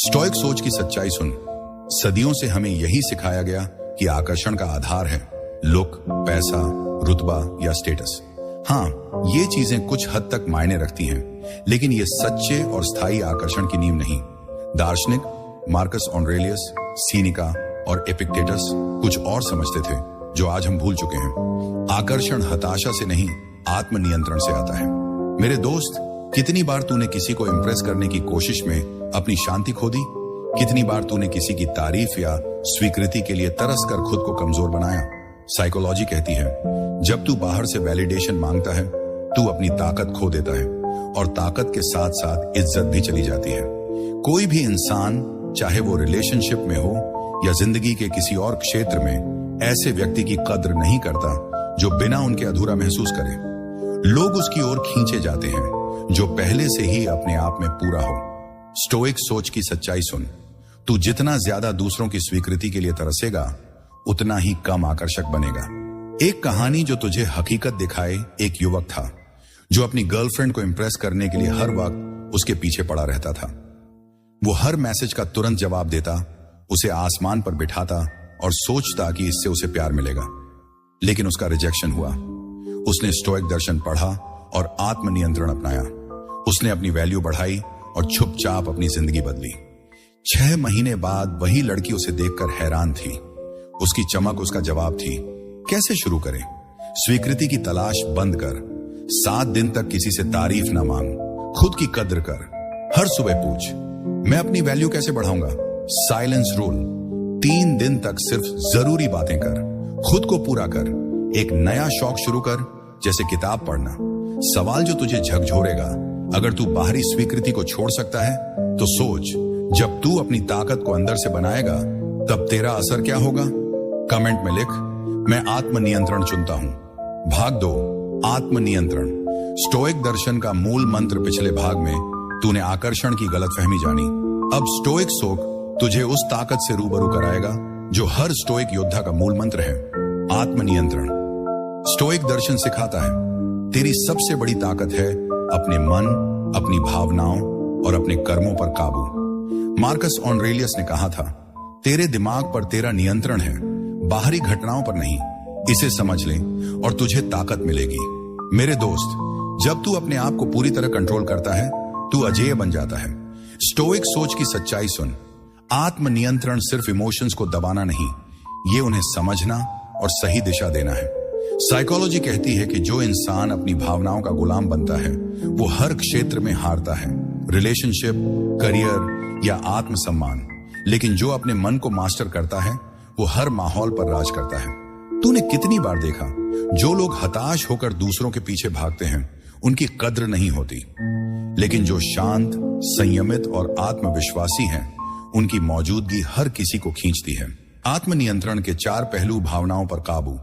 Stoic सोच की सच्चाई सुन। सदियों से हमें यही सिखाया गया कि आकर्षण का आधार है लुक, पैसा, रुतबा या स्टेटस। हाँ, ये चीजें कुछ हद तक मायने रखती हैं, लेकिन ये सच्चे और स्थायी आकर्षण की नींव नहीं। दार्शनिक मार्कस ऑरेलियस, सीनिका और एपिक्टेटस कुछ और समझते थे जो आज हम भूल चुके हैं। आकर्षण हताशा से नहीं, आत्मनियंत्रण से आता है। मेरे दोस्त, कितनी बार तूने किसी को इंप्रेस करने की कोशिश में अपनी शांति खो दी? कितनी बार तूने किसी की तारीफ या स्वीकृति के लिए तरस कर खुद को कमजोर बनाया? साइकोलॉजी कहती है, जब तू बाहर से वैलिडेशन मांगता है, तू अपनी ताकत खो देता है और ताकत के साथ साथ इज्जत भी चली जाती है। कोई भी इंसान, चाहे वो रिलेशनशिप में हो या जिंदगी के किसी और क्षेत्र में, ऐसे व्यक्ति की कद्र नहीं करता जो बिना उनके अधूरा महसूस करे। लोग उसकी ओर खींचे जाते हैं जो पहले से ही अपने आप में पूरा हो। स्टोइक सोच की सच्चाई सुन। तू जितना ज्यादा दूसरों की स्वीकृति के लिए तरसेगा, उतना ही कम आकर्षक बनेगा। एक कहानी जो तुझे हकीकत दिखाए। एक युवक था जो अपनी गर्लफ्रेंड को इंप्रेस करने के लिए हर वक्त उसके पीछे पड़ा रहता था। वो हर मैसेज का तुरंत जवाब देता, उसे आसमान पर बिठाता और सोचता कि इससे उसे प्यार मिलेगा। लेकिन उसका रिजेक्शन हुआ। उसने स्टोइक दर्शन पढ़ा और आत्मनियंत्रण अपनाया। उसने अपनी वैल्यू बढ़ाई और चुपचाप अपनी जिंदगी बदली। 6 महीने बाद वही लड़की उसे देखकर हैरान थी। उसकी चमक उसका जवाब थी। कैसे शुरू करें? स्वीकृति की तलाश बंद कर। 7 दिन तक किसी से तारीफ ना मांग। खुद की कद्र कर। हर सुबह पूछ, मैं अपनी वैल्यू कैसे बढ़ाऊंगा? Silence rule. 3 दिन तक सिर्फ जरूरी बातें कर। खुद को पूरा कर। एक नया शौक शुरू कर, जैसे किताब पढ़ना। सवाल जो तुझे झकझोरेगा, अगर तू बाहरी स्वीकृति को छोड़ सकता है तो सोच, जब तू अपनी ताकत को अंदर से बनाएगा तब तेरा असर क्या होगा? कमेंट में लिख, मैं आत्मनियंत्रण चुनता हूं। भाग 2, आत्मनियंत्रण। स्टोइक दर्शन का मूल मंत्र। पिछले भाग में तूने आकर्षण की गलतफहमी जानी। अब स्टोइक सोच तुझे उस ताकत से रूबरू कराएगा जो हर स्टोइक योद्धा का मूल मंत्र है, आत्मनियंत्रण। स्टोइक दर्शन सिखाता है, तेरी सबसे बड़ी ताकत है अपने मन, अपनी भावनाओं और अपने कर्मों पर काबू। मार्कस ऑरेलियस ने कहा था, तेरे दिमाग पर तेरा नियंत्रण है, बाहरी घटनाओं पर नहीं। इसे समझ ले और तुझे ताकत मिलेगी। मेरे दोस्त, जब तू अपने आप को पूरी तरह कंट्रोल करता है, तू अजेय बन जाता है। स्टोइक सोच की सच्चाई सुन। आत्मनियंत्रण सिर्फ इमोशंस को दबाना नहीं, ये उन्हें समझना और सही दिशा देना है। साइकोलॉजी कहती है कि जो इंसान अपनी भावनाओं का गुलाम बनता है, वो हर क्षेत्र में हारता है, रिलेशनशिप, करियर या आत्मसम्मान। लेकिन जो अपने मन को मास्टर करता है, वो हर माहौल पर राज करता है। तूने कितनी बार देखा, जो लोग हताश होकर दूसरों के पीछे भागते हैं, उनकी कद्र नहीं होती। लेकिन जो शांत, संयमित और आत्मविश्वासी हैं, उनकी मौजूदगी हर किसी को खींचती है। आत्मनियंत्रण के 4 पहलू। भावनाओं पर काबू।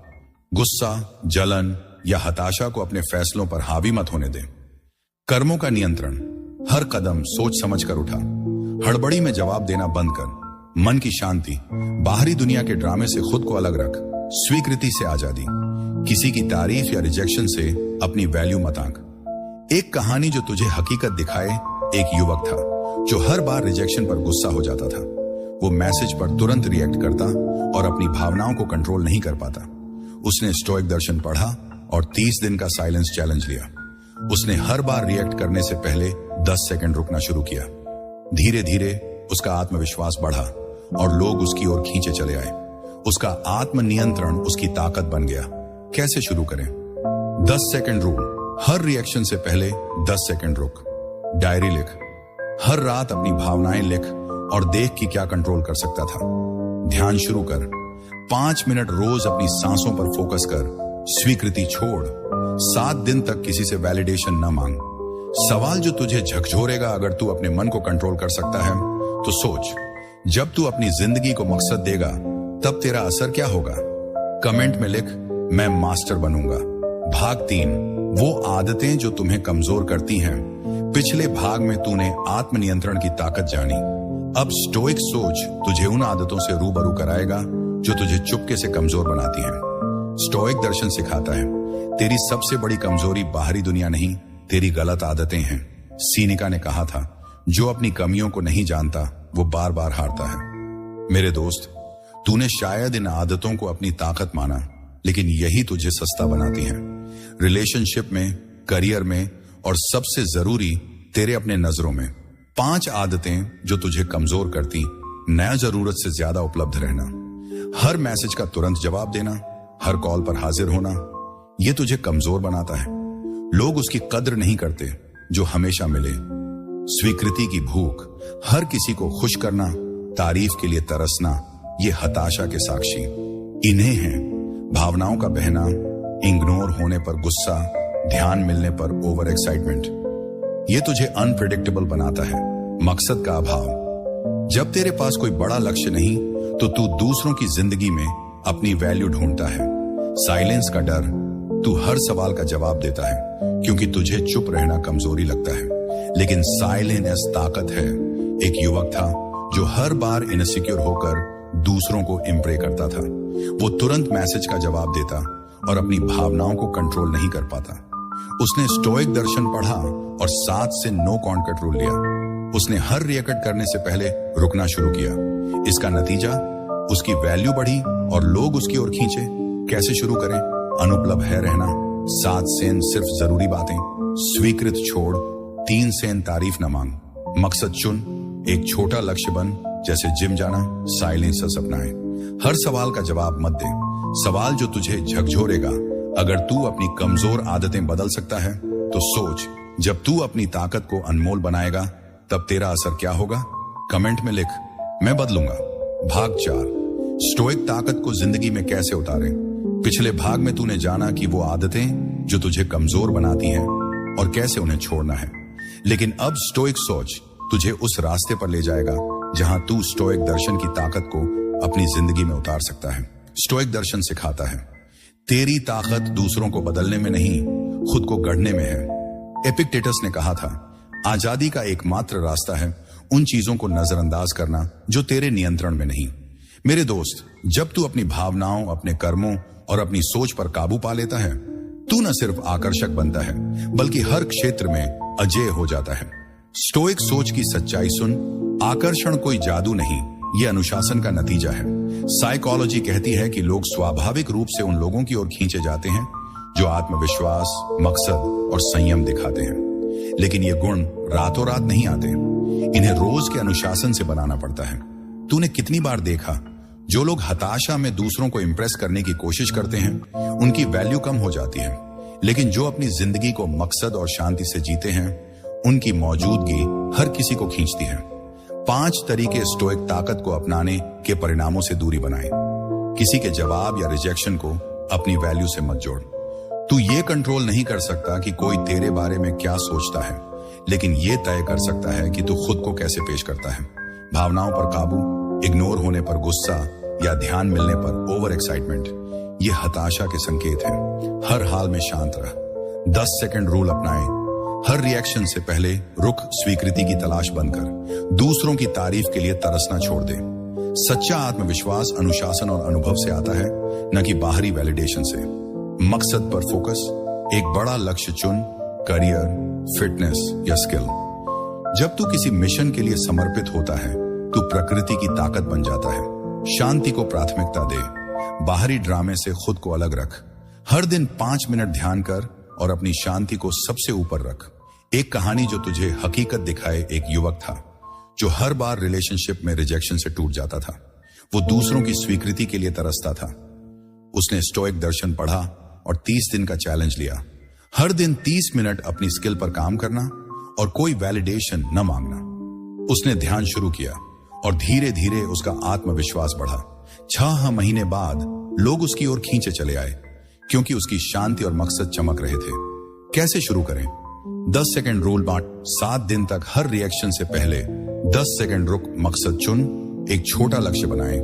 गुस्सा, जलन या हताशा को अपने फैसलों पर हावी मत होने दें। कर्मों का नियंत्रण। हर कदम सोच समझ कर उठा। हड़बड़ी में जवाब देना बंद कर। मन की शांति। बाहरी दुनिया के ड्रामे से खुद को अलग रख। स्वीकृति से आजादी। किसी की तारीफ या रिजेक्शन से अपनी वैल्यू मत आंक। एक कहानी जो तुझे हकीकत दिखाए। एक युवक था जो हर बार रिजेक्शन पर गुस्सा हो जाता था। वो मैसेज पर तुरंत रिएक्ट करता और अपनी भावनाओं को कंट्रोल नहीं कर पाता। उसने स्टोइक दर्शन पढ़ा और 30 दिन का साइलेंस चैलेंज लिया। उसने हर बार रिएक्ट करने से पहले 10 सेकंड रुकना शुरू किया। धीरे धीरे उसका आत्मविश्वास बढ़ा और लोग उसकी ओर खींचे चले आए। उसका आत्मनियंत्रण उसकी ताकत बन गया। कैसे शुरू करें? 10 सेकंड रूल। हर रिएक्शन से पहले 10 सेकंड रुक। डायरी लिख। हर रात अपनी भावनाएं लिख और देख कि क्या कंट्रोल कर सकता था। ध्यान शुरू कर। 5 मिनट रोज अपनी सांसों पर फोकस कर। स्वीकृति छोड़। 7 दिन तक किसी से वैलिडेशन न मांग। सवाल जो तुझे झकझोरेगा, अगर तू अपने मन को कंट्रोल कर सकता है तो सोच, जब तू अपनी जिंदगी को मकसद देगा तब तेरा असर क्या होगा? कमेंट में लिख, मैं मास्टर बनूंगा। भाग 3, वो आदतें जो तुम्हें कमजोर करती हैं। पिछले भाग में तूने आत्मनियंत्रण की ताकत जानी। अब स्टोइक सोच तुझे उन आदतों से रूबरू कराएगा जो तुझे चुपके से कमजोर बनाती हैं। स्टोइक दर्शन सिखाता है, तेरी सबसे बड़ी कमजोरी बाहरी दुनिया नहीं, तेरी गलत आदतें हैं। सीनिका ने कहा था, जो अपनी कमियों को नहीं जानता वो बार बार हारता है। मेरे दोस्त, तूने शायद इन आदतों को अपनी ताकत माना, लेकिन यही तुझे सस्ता बनाती हैं। रिलेशनशिप में, करियर में और सबसे जरूरी तेरे अपने नजरों में। 5 आदतें जो तुझे कमजोर करती। नया जरूरत से ज्यादा उपलब्ध रहना, हर मैसेज का तुरंत जवाब देना, हर कॉल पर हाजिर होना, यह तुझे कमजोर बनाता है। लोग उसकी कद्र नहीं करते जो हमेशा मिले। स्वीकृति की भूख, हर किसी को खुश करना, तारीफ के लिए तरसना, ये हताशा के साक्षी। इन्हें हैं भावनाओं का बहना, इग्नोर होने पर गुस्सा, ध्यान मिलने पर ओवर एक्साइटमेंट। ये तुझे अनप्रेडिक्टेबल बनाता है। मकसद का अभाव, जब तेरे पास कोई बड़ा लक्ष्य नहीं तो तू दूसरों की जिंदगी में अपनी वैल्यू ढूंढता है। साइलेंस का डर, तू हर सवाल का जवाब देता है क्योंकि तुझे चुप रहना कमजोरी लगता है, लेकिन साइलेंस ताकत है। एक युवक था जो हर बार इनसिक्योर होकर दूसरों को इम्प्रेस करता था। वो तुरंत मैसेज का जवाब देता और अपनी भावनाओं को कंट्रोल नहीं कर पाता। उसने स्टोइक दर्शन पढ़ा और 7 से नो कॉन्टैक्ट रूल लिया। उसने हर रिएक्ट करने से पहले रुकना शुरू किया। इसका नतीजा, उसकी वैल्यू बढ़ी और लोग उसकी ओर खींचे। कैसे शुरू करें? अनुपलब्ध है रहना, 7 सेन सिर्फ जरूरी बातें, स्वीकृत छोड़, 3 सेन तारीफ न मांग, मकसद चुन, एक छोटा लक्ष्य बन, जैसे जिम जाना, साइलेंस अपनाए। हर सवाल का जवाब मत दे, सवाल जो तुझे झकझोरेगा। अगर तू अपनी कमजोर आदतें बदल सकता है तो सोच, जब तू अपनी ताकत को अनमोल बनाएगा तब तेरा असर क्या होगा? कमेंट में लिख, मैं बदलूंगा। भाग 4, स्टोइक ताकत को जिंदगी में कैसे उतारें। पिछले भाग में तूने जाना कि वो आदतें जो तुझे कमजोर बनाती हैं और कैसे उन्हें छोड़ना है। लेकिन अब स्टोइक सोच तुझे उस रास्ते पर ले जाएगा जहां तू स्टोइक दर्शन की ताकत को अपनी जिंदगी में उतार सकता है। स्टोइक दर्शन सिखाता है, तेरी ताकत दूसरों को बदलने में नहीं, खुद को गढ़ने में है। एपिक्टेटस ने कहा था, आजादी का एकमात्र रास्ता है उन चीजों को नजरअंदाज करना जो तेरे नियंत्रण में नहीं। मेरे दोस्त, जब तू अपनी भावनाओं, अपने कर्मों और अपनी सोच पर काबू पा लेता है, तू न सिर्फ आकर्षक बनता है बल्कि हर क्षेत्र में अजेय हो जाता है। स्टोइक सोच की सच्चाई सुन, आकर्षण कोई जादू नहीं, यह अनुशासन का नतीजा है। साइकोलॉजी कहती है कि लोग स्वाभाविक रूप से उन लोगों की ओर खींचे जाते हैं जो आत्मविश्वास, मकसद और संयम दिखाते हैं। लेकिन ये गुण रातों रात नहीं आते, इन्हें रोज के अनुशासन से बनाना पड़ता है। तूने कितनी बार देखा, जो लोग हताशा में दूसरों को इंप्रेस करने की कोशिश करते हैं उनकी वैल्यू कम हो जाती है, लेकिन जो अपनी जिंदगी को मकसद और शांति से जीते हैं उनकी मौजूदगी हर किसी को खींचती है। 5 तरीके स्टोइक ताकत को अपनाने के परिणामों से दूरी बनाए। किसी के जवाब या रिजेक्शन को अपनी वैल्यू से मत जोड़। तू ये कंट्रोल नहीं कर सकता कि कोई तेरे बारे में क्या सोचता है, लेकिन ये तय कर सकता है कि तू खुद को कैसे पेश करता है। भावनाओं पर काबू, इग्नोर होने पर गुस्सा या ध्यान मिलने पर ओवर एक्साइटमेंट, ये हताशा के संकेत हैं। हर हाल में शांत रह। 10 सेकंड रूल अपनाएं। हर रिएक्शन से पहले रुक, स्वीकृति की तलाश बंद कर, दूसरों की तारीफ के लिए तरसना छोड़ दे। सच्चा आत्मविश्वास अनुशासन और अनुभव से आता है, न कि बाहरी वैलिडेशन से। मकसद पर फोकस, एक बड़ा लक्ष्य चुन, करियर, फिटनेस या स्किल। जब तू किसी मिशन के लिए समर्पित होता है तू प्रकृति की ताकत बन जाता है। शांति को प्राथमिकता दे, बाहरी ड्रामे से खुद को अलग रख। हर दिन 5 मिनट ध्यान कर और अपनी शांति को सबसे ऊपर रख। एक कहानी जो तुझे हकीकत दिखाए, एक युवक था जो हर बार रिलेशनशिप में रिजेक्शन से टूट जाता था। वो दूसरों की स्वीकृति के लिए तरसता था। उसने स्टोइक दर्शन पढ़ा और 30 दिन का चैलेंज लिया। हर दिन 30 मिनट अपनी स्किल पर काम करना और कोई वैलिडेशन न मांगना। उसने ध्यान शुरू किया और धीरे धीरे उसका आत्मविश्वास बढ़ा। 6 महीने बाद लोग उसकी ओर खींचे चले आए क्योंकि उसकी शांति और मकसद चमक रहे थे। कैसे शुरू करें? 10 सेकंड रूल बांट। 7 दिन तक हर रिएक्शन से पहले 10 सेकंड रुक, मकसद चुन, एक छोटा लक्ष्य बनाएं,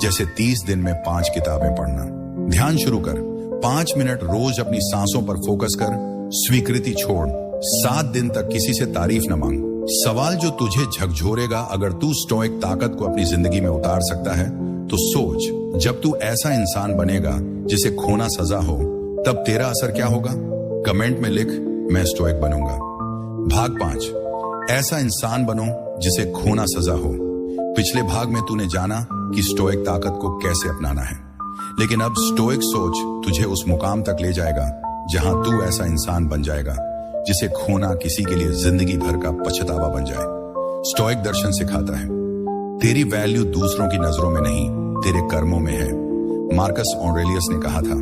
जैसे 30 दिन में 5 किताबें पढ़ना। ध्यान शुरू कर, 5 मिनट रोज अपनी सांसों पर फोकस कर, स्वीकृति छोड़, 7 दिन तक किसी से तारीफ न मांग। सवाल जो तुझे झकझोरेगा, अगर तू स्टोइक ताकत को अपनी जिंदगी में उतार सकता है तो सोच, जब तू ऐसा इंसान बनेगा जिसे खोना सजा हो, तब तेरा असर क्या होगा? कमेंट में लिख, मैं स्टोइक बनूंगा। भाग 5, ऐसा इंसान बनो जिसे खोना सजा हो। पिछले भाग में तूने जाना कि स्टोइक ताकत को कैसे अपनाना है, लेकिन अब स्टोइक सोच तुझे उस मुकाम तक ले जाएगा जहां तू ऐसा इंसान बन जाएगा जिसे खोना किसी के लिए जिंदगी भर का पछतावा बन जाए। स्टोइक दर्शन सिखाता है तेरी वैल्यू दूसरों की नजरों में नहीं, तेरे कर्मों में है। मार्कस ऑरेलियस ने कहा था,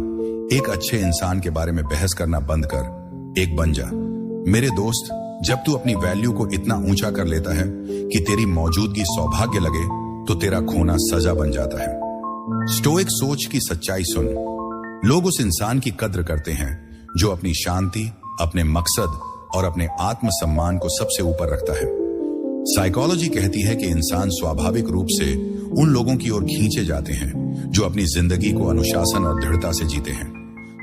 एक अच्छे इंसान के बारे में बहस करना बंद कर, एक बन जा। मेरे दोस्त, जब तू अपनी वैल्यू को इतना ऊंचा कर लेता है कि तेरी मौजूदगी सौभाग्य लगे, तो तेरा खोना सजा बन जाता है। स्टोइक सोच की सच्चाई सुन। लोग उस इंसान की कद्र करते हैं जो अपनी शांति, अपने मकसद और अपने आत्मसम्मान को सबसे ऊपर रखता है। साइकोलॉजी कहती है कि इंसान स्वाभाविक रूप से उन लोगों की ओर खींचे जाते हैं जो अपनी जिंदगी को अनुशासन और दृढ़ता से जीते हैं।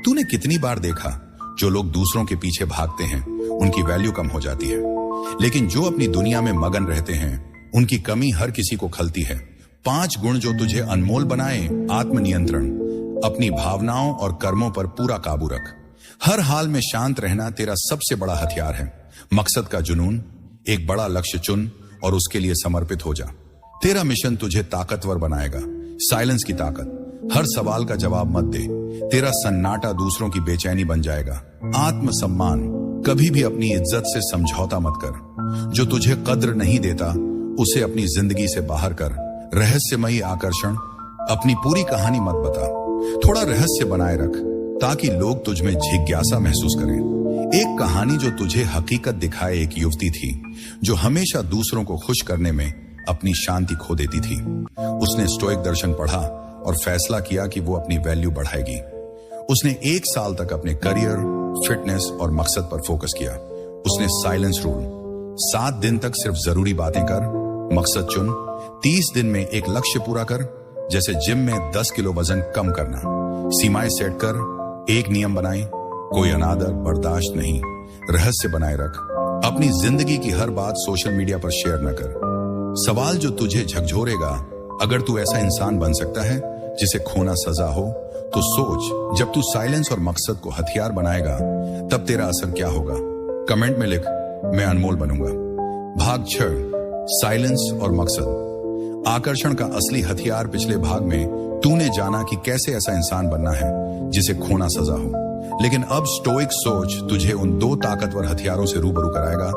तूने कितनी बार देखा, जो लोग दूसरों के पीछे भागते हैं उनकी वैल्यू कम हो जाती है, लेकिन जो अपनी दुनिया में मगन रहते हैं उनकी कमी हर किसी को खलती है। 5 गुण जो तुझे अनमोल बनाए: आत्मनियंत्रण, अपनी भावनाओं और कर्मों पर पूरा काबू रख, हर हाल में शांत रहना तेरा सबसे बड़ा हथियार है। मकसद का जुनून, एक बड़ा लक्ष्य चुन और उसके लिए समर्पित हो जा। तेरा मिशन तुझे ताकतवर बनाएगा। साइलेंस की ताकत, हर सवाल का जवाब मत दे, तेरा सन्नाटा दूसरों की बेचैनी बन जाएगा। आत्मसम्मान, कभी भी अपनी इज्जत से समझौता मत कर। जो तुझे कद्र नहीं देता उसे अपनी जिंदगी से बाहर कर। रहस्यमयी आकर्षण, अपनी पूरी कहानी मत बता, थोड़ा रहस्य बनाए रख ताकि लोग तुझ में जिज्ञासा महसूस करें। एक कहानी जो तुझे हकीकत दिखाए, एक युवती थी जो हमेशा दूसरों को खुश करने में अपनी शांति खो देती थी। उसने स्टोइक दर्शन पढ़ा और फैसला किया कि वो अपनी वैल्यू बढ़ाएगी। उसने 1 साल तक अपने करियर, फिटनेस और मकसद पर फोकस किया। उसने साइलेंस रूल, 7 दिन तक सिर्फ जरूरी बातें कर, मकसद चुन, 30 दिन में एक लक्ष्य पूरा कर, जैसे जिम में 10 किलो वजन कम करना। सीमाएं सेट कर, एक नियम बनाए, कोई अनादर बर्दाश्त नहीं। रहस्य बनाए रख, अपनी जिंदगी की हर बात सोशल मीडिया पर शेयर न कर। सवाल जो तुझे झकझोरेगा: अगर तू ऐसा इंसान बन सकता है जिसे खोना सजा हो, तो सोच, जब तू साइलेंस और मकसद को हथियार बनाएगा तब तेरा असर क्या होगा। कमेंट में लिख, मैं अनमोल बनूंगा। भाग 6, साइलेंस और मकसद। आकर्षण का असली हथियार। पिछले भाग में तूने जाना कि कैसे ऐसा इंसान बनना है जिसे खोना सजा हो, लेकिन अब स्टोइक सोच तुझे उन 2 ताकतवर हथियारों से रूबरू कराएगा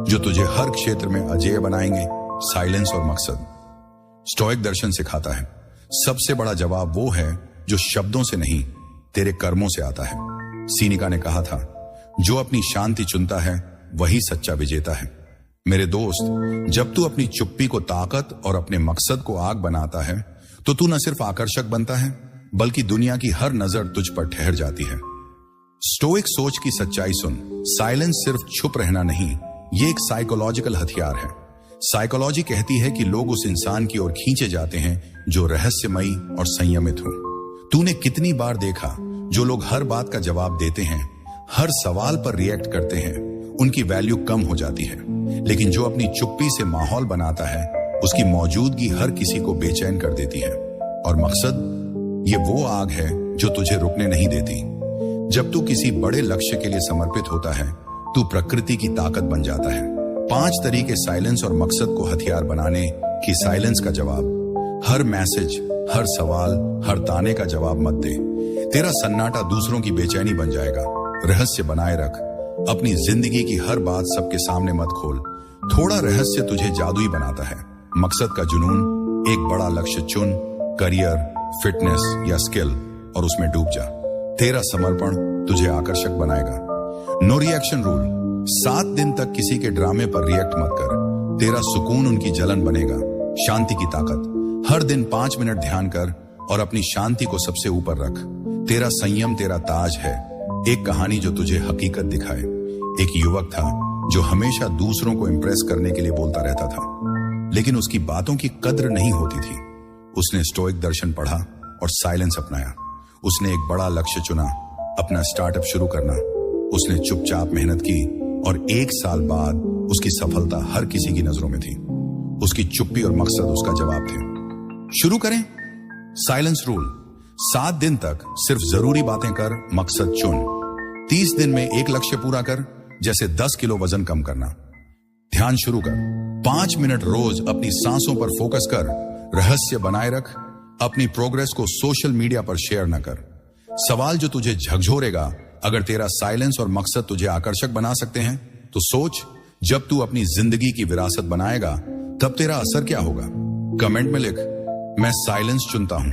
जो तुझे हर क्षेत्र में अजेय बनाएंगे: साइलेंस और मकसद। स्टोइक दर्शन सिखाता है सबसे बड़ा जवाब वो है जो शब्दों से नहीं, तेरे कर्मों से आता है। सीनिका ने कहा था, जो अपनी शांति चुनता है वही सच्चा विजेता है। मेरे दोस्त, जब तू अपनी चुप्पी को ताकत और अपने मकसद को आग बनाता है, तो तू न सिर्फ आकर्षक बनता है बल्कि दुनिया की हर नजर तुझ पर ठहर जाती है। स्टोइक सोच की सच्चाई सुन। साइलेंस सिर्फ चुप रहना नहीं, ये एक साइकोलॉजिकल हथियार है। साइकोलॉजी कहती है कि लोग उस इंसान की ओर खींचे जाते हैं जो रहस्यमयी और संयमित हो। तूने कितनी बार देखा, जो लोग हर बात का जवाब देते हैं, हर सवाल पर रिएक्ट करते हैं, उनकी वैल्यू कम हो जाती है, लेकिन जो अपनी चुप्पी से माहौल बनाता है, उसकी मौजूदगी हर किसी को बेचैन कर देती है। और मकसद, ये वो आग है जो तुझे रुकने नहीं देती। जब तू किसी बड़े लक्ष्य के लिए समर्पित होता है, तू प्रकृति की ताकत बन जाता है। 5 तरीके साइलेंस और मकसद को हथियार बनाने की। साइलेंस का जवाब: हर मैसेज, हर सवाल, हर ताने का जवाब मत दे, तेरा सन्नाटा दूसरों की बेचैनी बन जाएगा। रहस्य बनाए रख, अपनी जिंदगी की हर बात सबके सामने मत खोल, थोड़ा रहस्य तुझे जादुई बनाता है। मकसद का जुनून, एक बड़ा लक्ष्य चुन, करियर, फिटनेस या स्किल, और उसमें डूब जा। तेरा समर्पण तुझे आकर्षक बनाएगा। नो रिएक्शन रूल, 7 दिन तक किसी के ड्रामे पर रिएक्ट मत कर, तेरा सुकून उनकी जलन बनेगा। शांति की ताकत, हर दिन 5 मिनट ध्यान कर और अपनी शांति को सबसे ऊपर रख। तेरा संयम तेरा ताज है। एक कहानी जो तुझे हकीकत दिखाए। एक युवक था जो हमेशा दूसरों को इंप्रेस करने के लिए बोलता रहता था, लेकिन उसकी बातों की कद्र नहीं होती थी। उसने स्टोइक दर्शन पढ़ा और साइलेंस अपनाया। उसने एक बड़ा लक्ष्य चुना, अपना स्टार्टअप शुरू करना। उसने चुपचाप मेहनत की और 1 साल बाद उसकी सफलता हर किसी की नजरों में थी। उसकी चुप्पी और मकसद उसका जवाब थे। शुरू करें। साइलेंस रूल, 7 दिन तक सिर्फ जरूरी बातें कर, मकसद चुन। 30 दिन में एक लक्ष्य पूरा कर, जैसे 10 किलो वजन कम करना। ध्यान शुरू कर, 5 मिनट रोज अपनी सांसों पर फोकस कर, रहस्य बनाए रख, अपनी प्रोग्रेस को सोशल मीडिया पर शेयर न कर। सवाल जो तुझे झकझोरेगा, अगर तेरा साइलेंस और मकसद तुझे आकर्षक बना सकते हैं तो सोच, जब तू अपनी जिंदगी की विरासत बनाएगा तब तेरा असर क्या होगा। कमेंट में लिख, मैं साइलेंस चुनता हूं।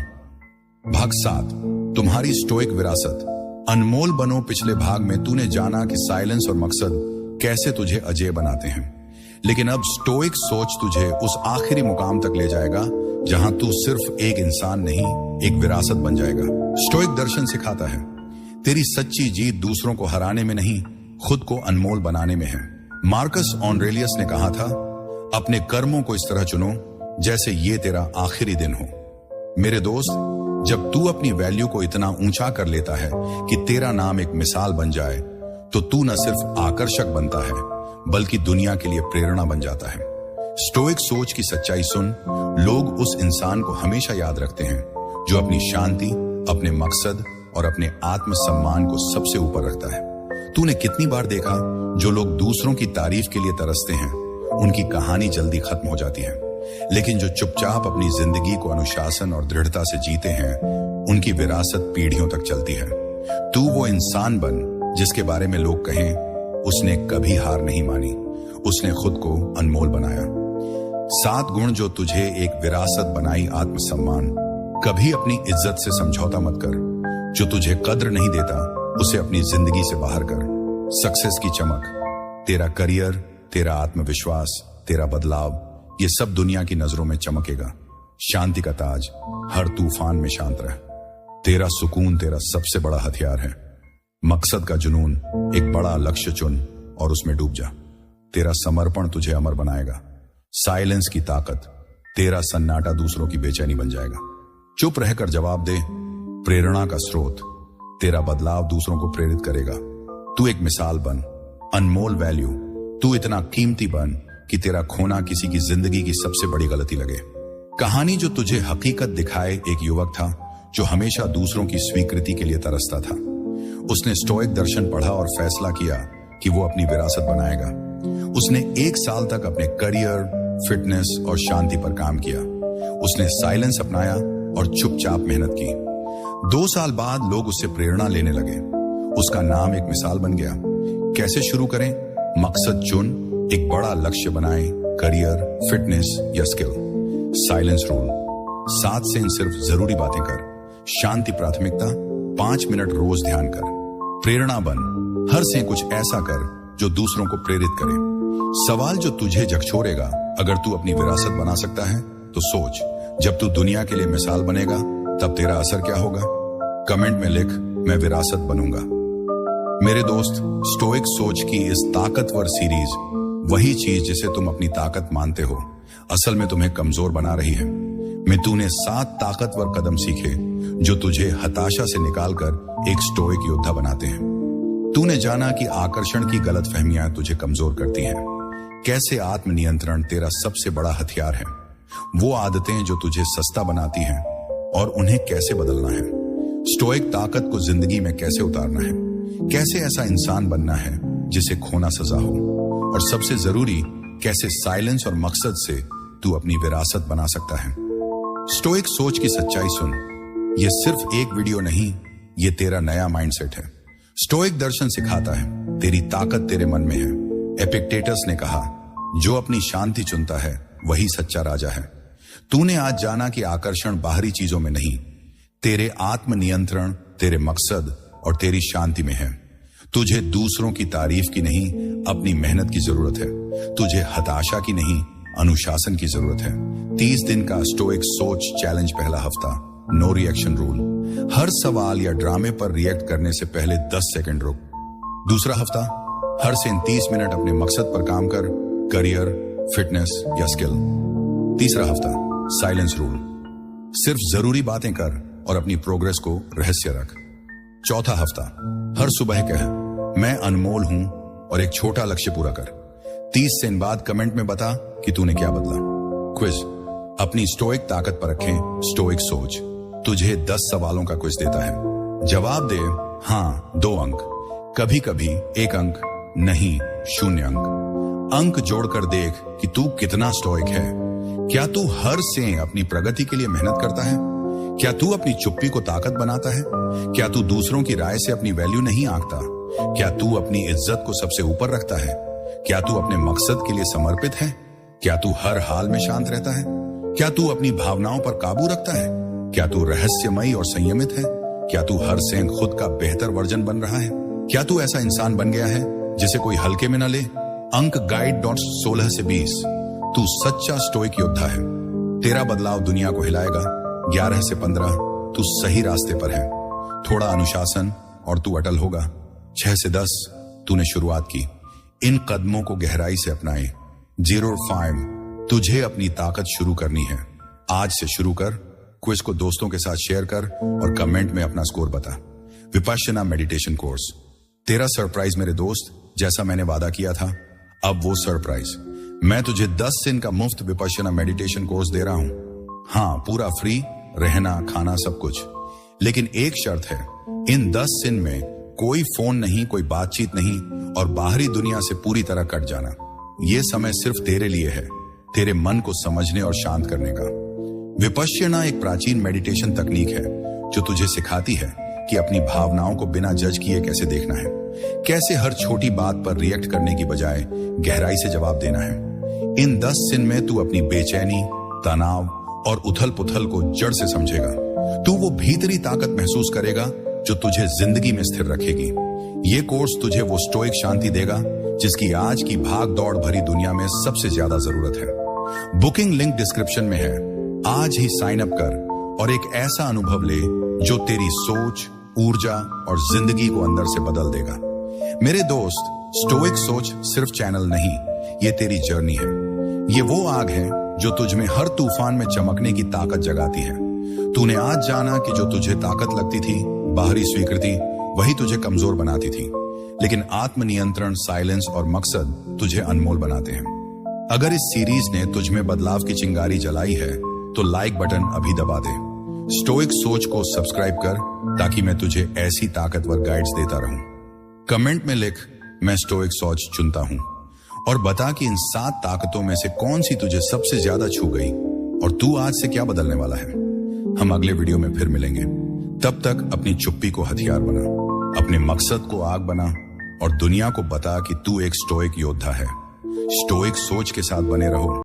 भाग 7, तुम्हारी स्टोइक विरासत। अनमोल बनो। पिछले भाग में तूने जाना कि साइलेंस और मकसद कैसे तुझे अजेय बनाते हैं, लेकिन अब स्टोइक सोच तुझे उस आखिरी मुकाम तक ले जाएगा जहां तू सिर्फ एक इंसान नहीं, एक विरासत बन जाएगा। स्टोइक दर्शन सिखाता है, तेरी सच्ची जीत दूसरों को हराने में नहीं, खुद को अनमोल बनाने में है। मार्कस ऑरेलियस ने कहा था, अपने कर्मों को इस तरह चुनो जैसे ये तेरा आखिरी दिन हो। मेरे दोस्त, जब तू अपनी वैल्यू को इतना ऊंचा कर लेता है कि तेरा नाम एक मिसाल बन जाए, तो तू न सिर्फ आकर्षक बनता है बल्कि दुनिया के लिए प्रेरणा बन जाता है। स्टोइक सोच की सच्चाई सुन, लोग उस इंसान को हमेशा याद रखते हैं जो अपनी शांति, अपने मकसद और अपने आत्मसम्मान को सबसे ऊपर रखता है। तूने कितनी बार देखा, जो लोग दूसरों की तारीफ के लिए तरसते हैं उनकी कहानी जल्दी खत्म हो जाती है, लेकिन जो चुपचाप अपनी जिंदगी को अनुशासन और दृढ़ता से जीते हैं उनकी विरासत पीढ़ियों तक चलती है। तू वो इंसान बन जिसके बारे में लोग कहें, उसने कभी हार नहीं मानी, उसने खुद को अनमोल बनाया। 7 गुण जो तुझे एक विरासत बनाई। आत्मसम्मान। कभी अपनी इज्जत से समझौता मत कर। जो तुझे कद्र नहीं देता उसे अपनी जिंदगी से बाहर कर। सक्सेस की चमक। तेरा करियर, तेरा आत्मविश्वास, तेरा बदलाव, ये सब दुनिया की नजरों में चमकेगा। शांति का ताज। हर तूफान में शांत रह। तेरा सुकून तेरा सबसे बड़ा हथियार है। मकसद का जुनून। एक बड़ा लक्ष्य चुन और उसमें डूब जा। तेरा समर्पण तुझे अमर बनाएगा। साइलेंस की ताकत। तेरा सन्नाटा दूसरों की बेचैनी बन जाएगा। चुप रहकर जवाब दे। प्रेरणा का स्रोत। तेरा बदलाव दूसरों को प्रेरित करेगा। तू एक मिसाल बन। अनमोल वैल्यू। तू इतना कीमती बन कि तेरा खोना किसी की जिंदगी की सबसे बड़ी गलती लगे। कहानी जो तुझे हकीकत दिखाए। एक युवक था जो हमेशा दूसरों की स्वीकृति के लिए तरसता था। उसने स्टोइक दर्शन पढ़ा और फैसला किया कि वो अपनी विरासत बनाएगा। उसने 1 साल तक अपने करियर, फिटनेस और शांति पर काम किया। उसने साइलेंस अपनाया और चुपचाप मेहनत की। 2 साल बाद लोग उससे प्रेरणा लेने लगे। उसका नाम एक मिसाल बन गया। कैसे शुरू करें? मकसद चुन, एक बड़ा लक्ष्य बनाएं, करियर, फिटनेस या स्किल। Silence rule. 7 से सिर्फ जरूरी बातें कर। शांति प्राथमिकता। 5 मिनट रोज ध्यान कर। प्रेरणा बन। हर से कुछ ऐसा कर जो दूसरों को प्रेरित करे। सवाल जो तुझे झकझोरेगा, अगर तू अपनी विरासत बना सकता है तो सोच, जब तू दुनिया के लिए मिसाल बनेगा तब तेरा असर क्या होगा। कमेंट में लिख, मैं विरासत बनूंगा। मेरे दोस्त, स्टोइक सोच की इस ताकतवर सीरीज वही चीज जिसे तुम अपनी ताकत मानते हो, असल में तुम्हें कमजोर बना रही है। मैं तूने 7 ताकतवर कदम सीखे जो तुझे हताशा से निकालकर एक स्टोइक योद्धा बनाते हैं। तूने जाना कि आकर्षण की गलतफहमियां तुझे कमजोर करती हैं, कैसे आत्मनियंत्रण तेरा सबसे बड़ा हथियार है, वो आदतें जो तुझे सस्ता बनाती हैं और उन्हें कैसे बदलना है, स्टोइक ताकत को जिंदगी में कैसे उतारना है, कैसे ऐसा इंसान बनना है जिसे खोना सजा हो, और सबसे जरूरी, कैसे साइलेंस और मकसद से तू अपनी विरासत बना सकता है। स्टोइक सोच की सच्चाई सुन। ये सिर्फ एक वीडियो नहीं, ये तेरा नया माइंडसेट है। स्टोइक दर्शन सिखाता है, तेरी ताकत तेरे मन में है। एपिक्टेटस ने कहा, जो अपनी शांति चुनता है वही सच्चा राजा है। तूने आज जाना कि आकर्षण बाहरी चीजों में नहीं, तेरे आत्मनियंत्रण, तेरे मकसद और तेरी शांति में है। तुझे दूसरों की तारीफ की नहीं, अपनी मेहनत की जरूरत है। तुझे हताशा की नहीं, अनुशासन की जरूरत है। 30 दिन का स्टोइक सोच चैलेंज। पहला हफ्ता, नो रिएक्शन रूल। हर सवाल या ड्रामे पर रिएक्ट करने से पहले 10 सेकंड रुक। दूसरा हफ्ता, हर से 30 मिनट अपने मकसद पर काम कर, करियर, फिटनेस या स्किल। तीसरा हफ्ता, साइलेंस रूल। सिर्फ जरूरी बातें कर और अपनी प्रोग्रेस को रहस्य रख। चौथा हफ्ता, हर सुबह कह, मैं अनमोल हूं, और एक छोटा लक्ष्य पूरा कर। 30 दिन बाद कमेंट में बता कि तूने क्या बदला। क्विज। अपनी स्टोइक ताकत पर रखें स्टोइक सोच। तुझे 10 सवालों का क्विज देता है। जवाब दे हाँ 2 अंक, कभी कभी 1 अंक, नहीं 0 अंक। अंक जोड़कर देख कि तू कितना स्टोइक है। क्या तू हर से अपनी प्रगति के लिए मेहनत करता है? क्या तू अपनी चुप्पी को ताकत बनाता है? क्या तू दूसरों की राय से अपनी वैल्यू नहीं आंकता? क्या तू अपनी इज्जत को सबसे ऊपर रखता है? क्या तू अपने मकसद के लिए समर्पित है? क्या तू हर हाल में शांत रहता है? क्या तू अपनी भावनाओं पर काबू रखता है? क्या तू रहस्यमयी और संयमित है? क्या तू हर से खुद का बेहतर वर्जन बन रहा है? क्या तू ऐसा इंसान बन गया है जिसे कोई हल्के में न ले? अंक गाइड 16 से 20। तू सच्चा स्टोइक योद्धा है। तेरा बदलाव दुनिया को हिलाएगा। 11 से 15 तू सही रास्ते पर है। थोड़ा अनुशासन और तू अटल होगा। 6 से 10 तूने शुरुआत की। इन कदमों को गहराई से अपनाए। 05 तुझे अपनी ताकत शुरू करनी है। आज से शुरू कर। क्विज को दोस्तों के साथ शेयर कर और कमेंट में अपना स्कोर बता। विपश्यना मेडिटेशन कोर्स, तेरा सरप्राइज मेरे दोस्त। जैसा मैंने वादा किया था, अब वो सरप्राइज। मैं तुझे 10 दिन का मुफ्त विपश्यना मेडिटेशन कोर्स दे रहा हूं। हाँ, पूरा फ्री, रहना खाना सब कुछ। लेकिन एक शर्त है, इन 10 दिन में कोई फोन नहीं, कोई बातचीत नहीं और बाहरी दुनिया से पूरी तरह कट जाना। यह समय सिर्फ तेरे लिए है, तेरे मन को समझने और शांत करने का। विपश्यना एक प्राचीन मेडिटेशन तकनीक है जो तुझे सिखाती है कि अपनी भावनाओं को बिना जज किए कैसे देखना है, कैसे हर छोटी बात पर रिएक्ट करने की बजाय गहराई से जवाब देना है। इन 10 दिन में तू अपनी बेचैनी, तनाव और उथल पुथल को जड़ से समझेगा। तू वो भीतरी ताकत महसूस करेगा जो तुझे जिंदगी में स्थिर रखेगी। ये कोर्स तुझे वो स्टोइक शांति देगा जिसकी आज की भाग दौड़ भरी दुनिया में सबसे ज्यादा जरूरत है। बुकिंग लिंक डिस्क्रिप्शन में है। आज ही साइन अप कर और एक ऐसा अनुभव ले जो तेरी सोच, ऊर्जा और जिंदगी को अंदर से बदल देगा। मेरे दोस्त, स्टोइक सोच सिर्फ चैनल नहीं, ये तेरी जर्नी है। ये वो आग है जो तुझ में हर तूफान में चमकने की ताकत जगाती है। तूने आज जाना कि जो तुझे ताकत लगती थी, बाहरी स्वीकृति, वही तुझे कमजोर बनाती थी। लेकिन आत्मनियंत्रण, साइलेंस और मकसद तुझे अनमोल बनाते हैं। अगर इस सीरीज ने तुझ में बदलाव की चिंगारी जलाई है तो लाइक बटन अभी दबा दे। स्टोइक सोच को सब्सक्राइब कर ताकि मैं तुझे ऐसी ताकतवर गाइड्स देता रहूं। कमेंट में लिख, मैं स्टोइक सोच चुनता हूं, और बता कि इन 7 ताकतों में से कौन सी तुझे सबसे ज्यादा छू गई और तू आज से क्या बदलने वाला है। हम अगले वीडियो में फिर मिलेंगे। तब तक अपनी चुप्पी को हथियार बना, अपने मकसद को आग बना और दुनिया को बता कि तू एक स्टोइक योद्धा है। स्टोइक सोच के साथ बने रहो।